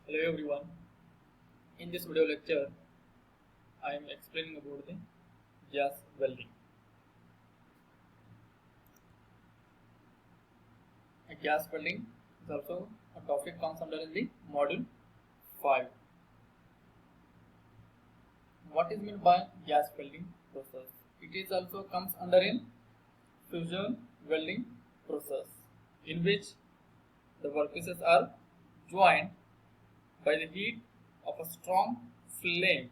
Hello everyone. In this video lecture, I am explaining about the gas welding. Gas welding is also a topic comes under in the module 5. What is meant by gas welding process? It is also comes under in fusion welding process, in which the workpieces are joined by the heat of a strong flame.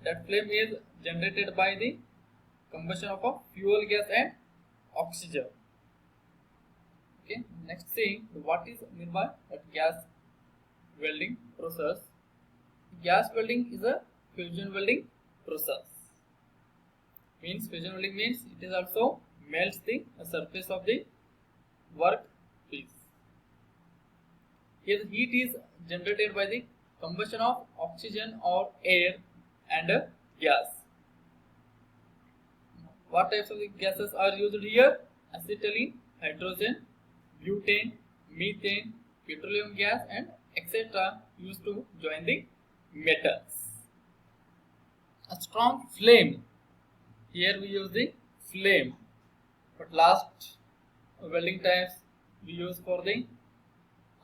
That flame is generated by the combustion of a fuel gas and oxygen. Okay, next thing, what is meant by that gas welding process? Gas welding is a fusion welding process. Means fusion welding means it is also melts the surface of the work piece. Here the heat is generated by the combustion of oxygen or air and gas. What types of the gases are used here? Acetylene, hydrogen, butane, methane, petroleum gas and etc. used to join the metals. A strong flame. Here we use the flame, but last welding types we use for the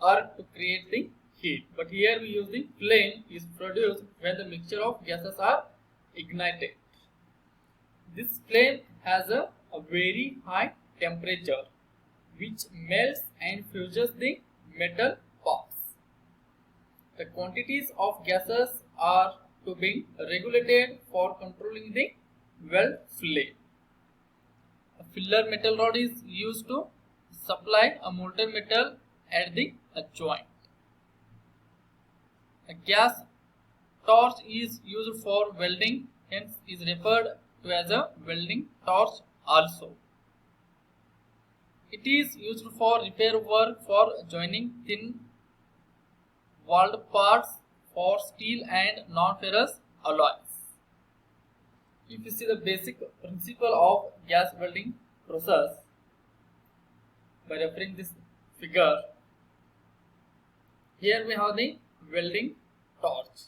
earth to create the heat. But here we use the flame is produced when the mixture of gases are ignited. This flame has a very high temperature which melts and fuses the metal parts. The quantities of gases are to be regulated for controlling the weld flame. A filler metal rod is used to supply a molten metal at the joint. A gas torch is used for welding, hence is referred to as a welding torch also. It is used for repair work for joining thin walled parts for steel and non-ferrous alloys. If you see the basic principle of gas welding process by referring this figure, here we have the welding torch.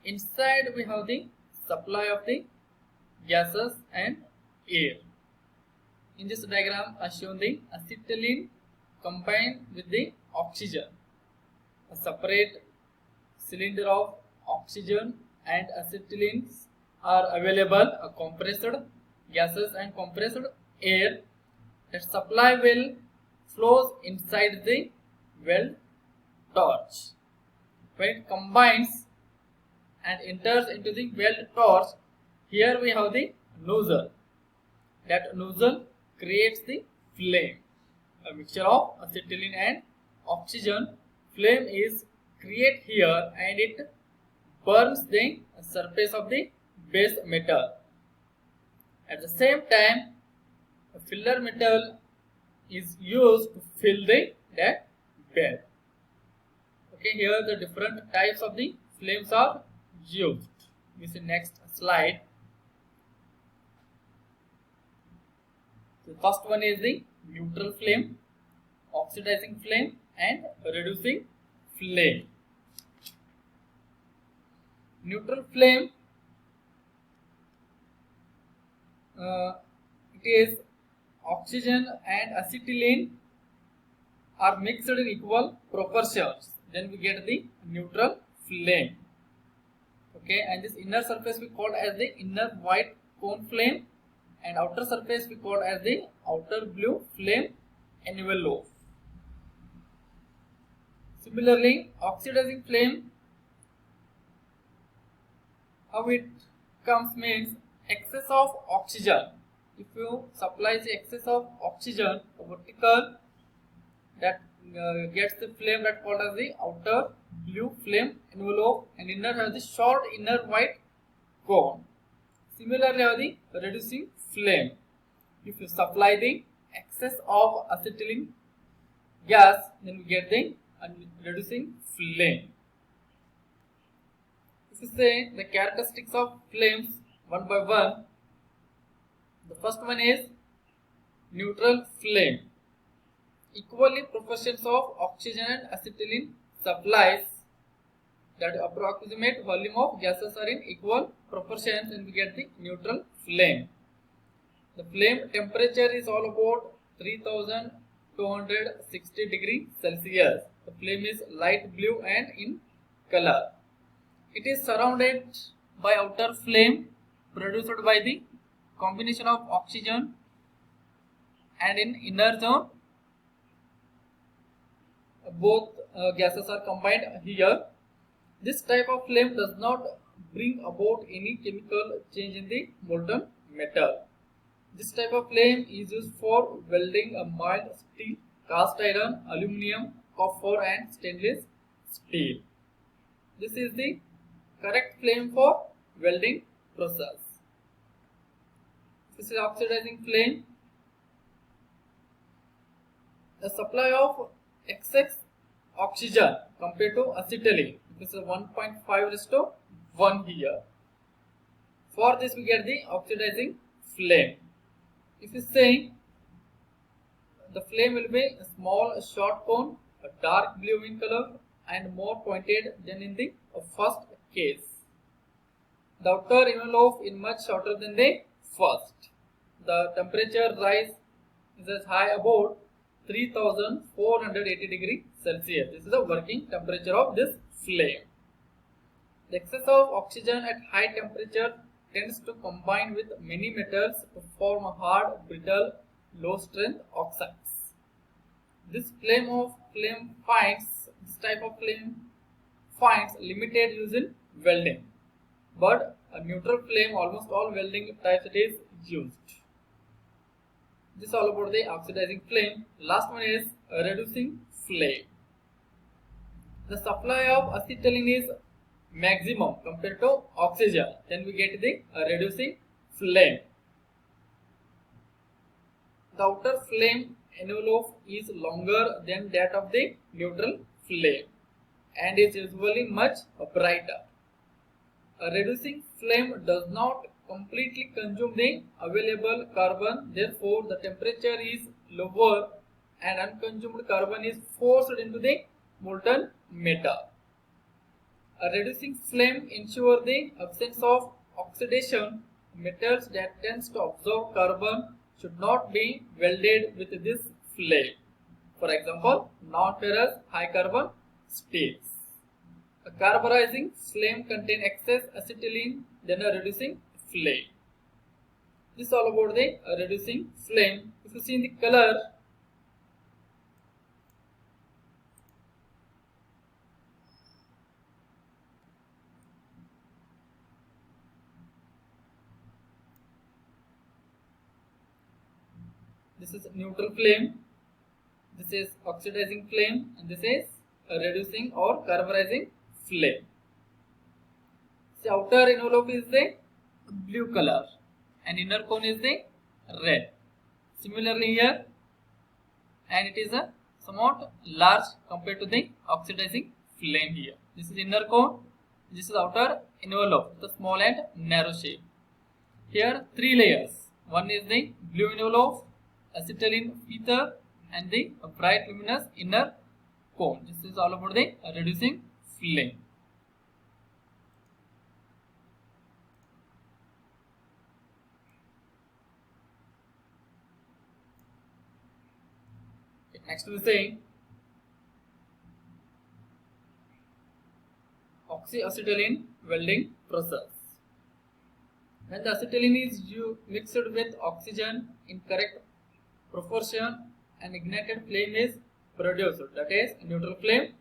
Inside we have the supply of the gases and air. In this diagram I shown the acetylene combined with the oxygen. A separate cylinder of oxygen and acetylene are available, compressed gases and compressed air. That supply well flows inside the weld torch. When it combines and enters into the weld torch, here we have the nozzle. That nozzle creates the flame. A mixture of acetylene and oxygen flame is created here and it burns the surface of the base metal. At the same time, a filler metal is used to fill that bed. Okay, here the different types of the flames are used. We see next slide. The first one is the neutral flame, oxidizing flame and reducing flame. Neutral flame, it is oxygen and acetylene are mixed in equal proportions. Then we get the neutral flame. Okay, and this inner surface we call as the inner white cone flame and outer surface we call as the outer blue flame envelope. Similarly, oxidizing flame, how it comes means excess of oxygen. If you supply the excess of oxygen, a vertical that gets the flame that called as the outer blue flame envelope and inner has the short inner white cone. Similarly, have the reducing flame. If you supply the excess of acetylene gas, then we get the reducing flame. If you say the characteristics of flames one by one, the first one is neutral flame. equally proportions of oxygen and acetylene supplies, that approximate volume of gases are in equal proportions, and we get the neutral flame. The flame temperature is all about 3260 degrees Celsius. The flame is light blue and in color. It is surrounded by outer flame produced by the combination of oxygen, and in inner zone both gases are combined here. This type of flame does not bring about any chemical change in the molten metal. This type of flame is used for welding a mild steel, cast iron, aluminum, copper and stainless steel. This is the correct flame for welding process. This is oxidizing flame. The supply of excess oxygen compared to acetylene, this is 1.5:1 here. For this we get the oxidizing flame. If you say the flame will be a small short cone, a dark blue in color and more pointed than in the first case. The outer envelope is much shorter than the first. The temperature rise is as high about 3480 degrees Celsius. This is the working temperature of this flame. The excess of oxygen at high temperature tends to combine with many metals to form a hard, brittle, low strength oxides. This type of flame finds limited use in welding, but a neutral flame almost all welding types it is used. This is all about the oxidizing flame. Last one is a reducing flame. The supply of acetylene is maximum compared to oxygen. Then we get the reducing flame. The outer flame envelope is longer than that of the neutral flame and is usually much brighter. A reducing flame does not completely consume the available carbon, therefore the temperature is lower and unconsumed carbon is forced into the molten metal. A reducing flame ensures the absence of oxidation. Metals that tends to absorb carbon should not be welded with this flame. For example, non-ferrous high carbon steels. A carburizing flame contains excess acetylene than a reducing flame. This is all about the reducing flame. If you see in the color, this is neutral flame, this is oxidizing flame, and this is a reducing or carburizing flame. The outer envelope is the blue color and inner cone is the red. Similarly here, and it is a somewhat large compared to the oxidizing flame here. This is inner cone, this is outer envelope, the small and narrow shape. Here three layers. One is the blue envelope, acetylene ether, and the bright luminous inner cone. This is all about the reducing flame. Next we say oxyacetylene welding process. When the acetylene is mixed with oxygen in correct proportion, an ignited flame is produced, that is neutral flame,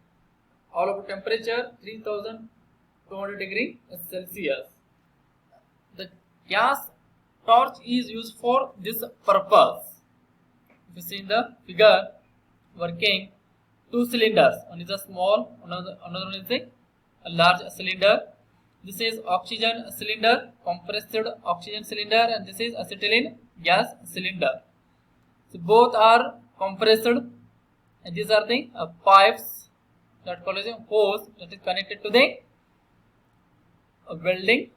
all about temperature 3200 degrees Celsius. The gas torch is used for this purpose. If you see in the figure, working two cylinders, one is a small, another one is a large cylinder. This is oxygen cylinder, compressed oxygen cylinder, and this is acetylene gas cylinder. So both are compressed, and these are the pipes that called as a hose that is connected to the welding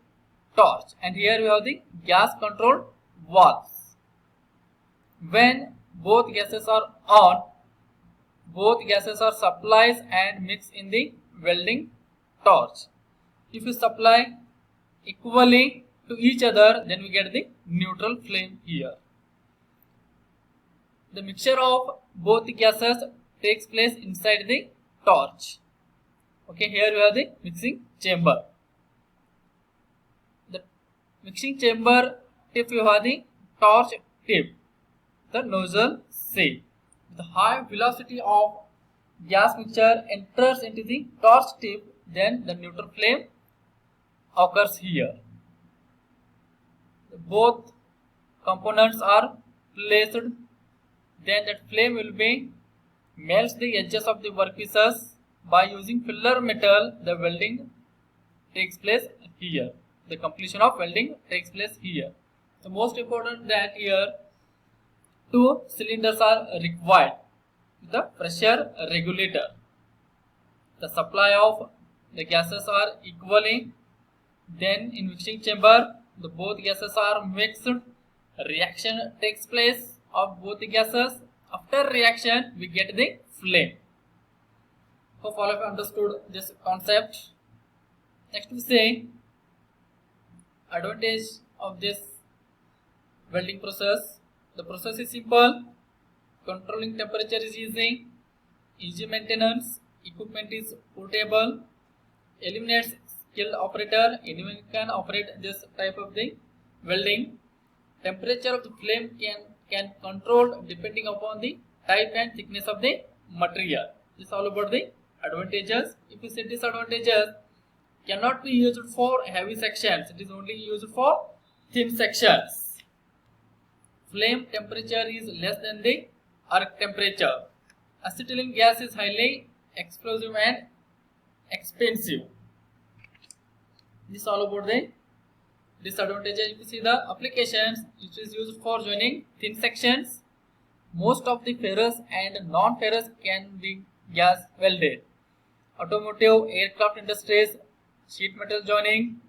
torch, and here we have the gas controlled valves. When both gases are on, both gases are supplies and mixed in the welding torch. If you supply equally to each other, then we get the neutral flame here. The mixture of both the gases takes place inside the torch. Okay, here we have the mixing chamber. The mixing chamber tip you have the torch tip, the nozzle C. The high velocity of gas mixture enters into the torch tip, then the neutral flame occurs here. Both components are placed, then that flame will be melts the edges of the workpieces by using filler metal. The welding takes place here. The completion of welding takes place here. The most important that here 2 cylinders are required with the pressure regulator. The supply of the gases are equally. Then in mixing chamber, the both gases are mixed. Reaction takes place of both the gases. After reaction, we get the flame. Hope all of you understood this concept. Next we say advantage of this welding process. The process is simple. Controlling temperature is easy. Easy maintenance. Equipment is portable. Eliminates skilled operator. Anyone can operate this type of the welding. Temperature of the flame can control depending upon the type and thickness of the material. This is all about the advantages. If you say disadvantages, cannot be used for heavy sections. It is only used for thin sections. Flame temperature is less than the arc temperature. Acetylene gas is highly explosive and expensive. This is all about the disadvantages. If you see the applications, it is used for joining thin sections. Most of the ferrous and non-ferrous can be gas welded. Automotive, aircraft industries, sheet metal joining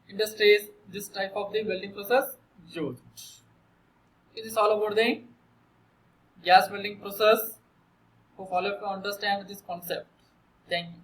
industries, this type of the welding process used. This is all about the gas welding process. Hope all of you understand this concept. Thank you.